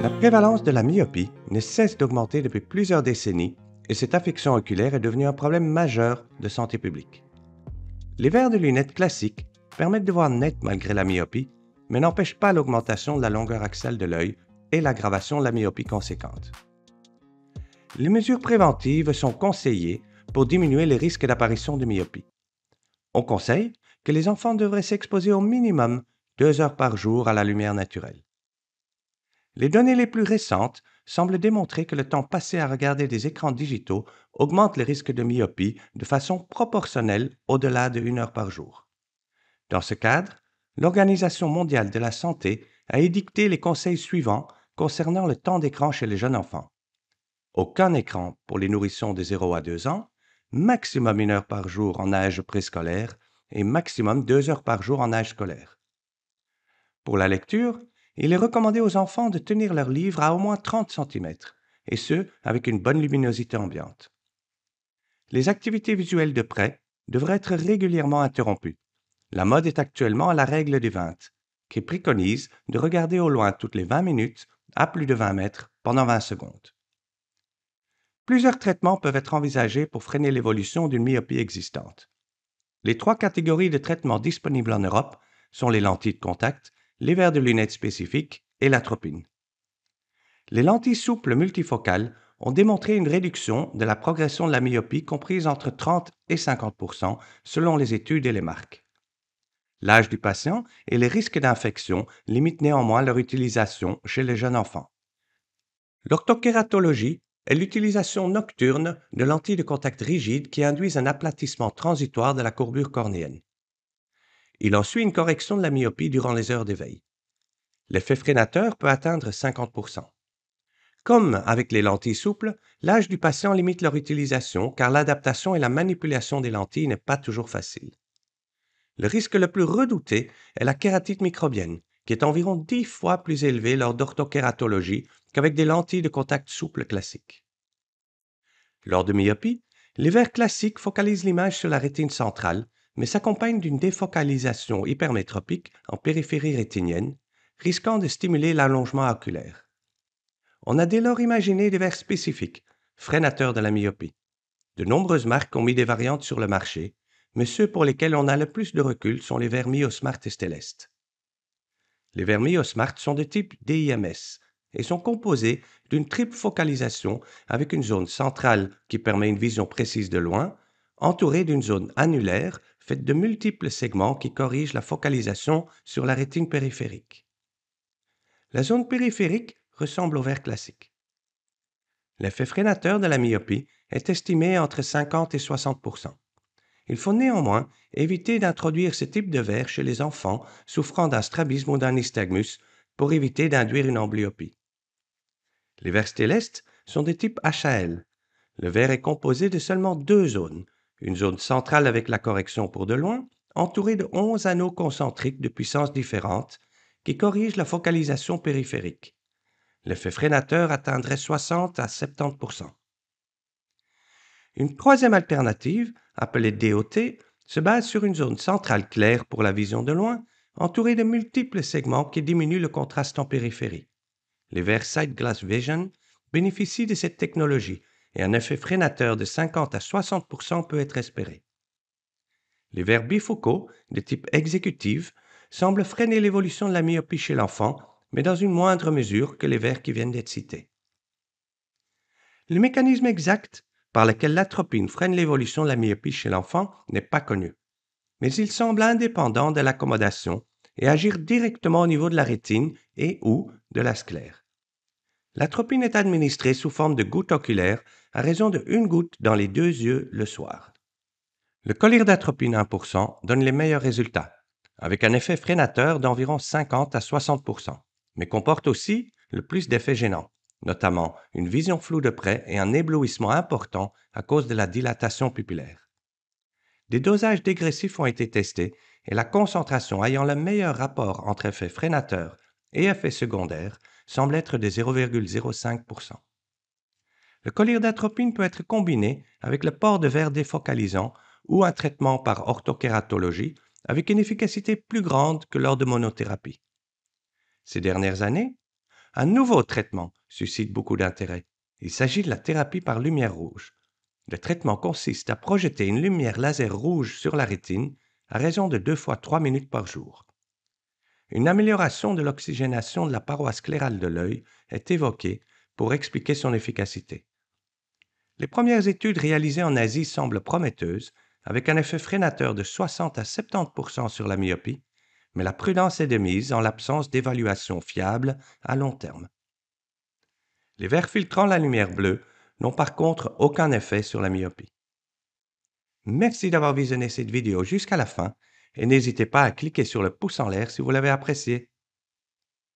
La prévalence de la myopie ne cesse d'augmenter depuis plusieurs décennies et cette affection oculaire est devenue un problème majeur de santé publique. Les verres de lunettes classiques permettent de voir net malgré la myopie, mais n'empêchent pas l'augmentation de la longueur axiale de l'œil et l'aggravation de la myopie conséquente. Les mesures préventives sont conseillées pour diminuer les risques d'apparition de myopie. On conseille que les enfants devraient s'exposer au minimum 2 heures par jour à la lumière naturelle. Les données les plus récentes semblent démontrer que le temps passé à regarder des écrans digitaux augmente le risque de myopie de façon proportionnelle au-delà de 1 heure par jour. Dans ce cadre, l'Organisation mondiale de la santé a édicté les conseils suivants concernant le temps d'écran chez les jeunes enfants. Aucun écran pour les nourrissons de 0 à 2 ans, maximum 1 heure par jour en âge préscolaire et maximum 2 heures par jour en âge scolaire. Pour la lecture, il est recommandé aux enfants de tenir leur livre à au moins 30 cm, et ce, avec une bonne luminosité ambiante. Les activités visuelles de près devraient être régulièrement interrompues. La mode est actuellement à la règle des 20, qui préconise de regarder au loin toutes les 20 minutes à plus de 20 mètres pendant 20 secondes. Plusieurs traitements peuvent être envisagés pour freiner l'évolution d'une myopie existante. Les 3 catégories de traitements disponibles en Europe sont les lentilles de contact, les verres de lunettes spécifiques et l'atropine. Les lentilles souples multifocales ont démontré une réduction de la progression de la myopie comprise entre 30 et 50 selon les études et les marques. L'âge du patient et les risques d'infection limitent néanmoins leur utilisation chez les jeunes enfants. L'orthokératologie est l'utilisation nocturne de lentilles de contact rigides qui induisent un aplatissement transitoire de la courbure cornéenne. Il en suit une correction de la myopie durant les heures d'éveil. L'effet freinateur peut atteindre 50 Comme avec les lentilles souples, l'âge du patient limite leur utilisation car l'adaptation et la manipulation des lentilles n'est pas toujours facile. Le risque le plus redouté est la kératite microbienne, qui est environ 10 fois plus élevée lors d'orthokératologie qu'avec des lentilles de contact souples classiques. Lors de myopie, les verres classiques focalisent l'image sur la rétine centrale, mais s'accompagnent d'une défocalisation hypermétropique en périphérie rétinienne, risquant de stimuler l'allongement oculaire. On a dès lors imaginé des verres spécifiques, freinateurs de la myopie. De nombreuses marques ont mis des variantes sur le marché, mais ceux pour lesquels on a le plus de recul sont les verres MioSmart et Stellest. Les verres MioSmart sont de type DIMS et sont composés d'une triple focalisation avec une zone centrale qui permet une vision précise de loin, entourée d'une zone annulaire faite de multiples segments qui corrigent la focalisation sur la rétine périphérique. La zone périphérique ressemble au verre classique. L'effet freinateur de la myopie est estimé entre 50 et 60 Il faut néanmoins éviter d'introduire ce type de verre chez les enfants souffrant d'un strabisme ou d'un nystagmus pour éviter d'induire une amblyopie. Les verres Stellest sont de type HAL. Le verre est composé de seulement 2 zones, une zone centrale avec la correction pour de loin, entourée de 11 anneaux concentriques de puissances différentes qui corrigent la focalisation périphérique. L'effet freinateur atteindrait 60 à 70 Une troisième alternative, appelée DOT, se base sur une zone centrale claire pour la vision de loin, entourée de multiples segments qui diminuent le contraste en périphérie. Les verres Sight Glass Vision bénéficient de cette technologie et un effet freinateur de 50 à 60 peut être espéré. Les verres bifocaux, de type exécutive, semblent freiner l'évolution de la myopie chez l'enfant, mais dans une moindre mesure que les verres qui viennent d'être cités. Le mécanisme exact par lequel l'atropine freine l'évolution de la myopie chez l'enfant n'est pas connu, mais il semble indépendant de l'accommodation et agir directement au niveau de la rétine et ou de la sclère. L'atropine est administrée sous forme de gouttes oculaires à raison de 1 goutte dans les 2 yeux le soir. Le collyre d'atropine 1% donne les meilleurs résultats, avec un effet freinateur d'environ 50 à 60 mais comporte aussi le plus d'effets gênants, notamment une vision floue de près et un éblouissement important à cause de la dilatation pupillaire. Des dosages dégressifs ont été testés et la concentration ayant le meilleur rapport entre effet freinateur et effet secondaire semble être de 0,05 Le collyre d'atropine peut être combiné avec le port de verres défocalisants ou un traitement par orthokératologie avec une efficacité plus grande que lors de monothérapie. Ces dernières années, Un nouveau traitement suscite beaucoup d'intérêt. Il s'agit de la thérapie par lumière rouge. Le traitement consiste à projeter une lumière laser rouge sur la rétine à raison de 2 fois 3 minutes par jour. Une amélioration de l'oxygénation de la paroi sclérale de l'œil est évoquée pour expliquer son efficacité. Les premières études réalisées en Asie semblent prometteuses, avec un effet freinateur de 60 à 70% sur la myopie, mais la prudence est de mise en l'absence d'évaluation fiable à long terme. Les verres filtrant la lumière bleue n'ont par contre aucun effet sur la myopie. Merci d'avoir visionné cette vidéo jusqu'à la fin et n'hésitez pas à cliquer sur le pouce en l'air si vous l'avez apprécié.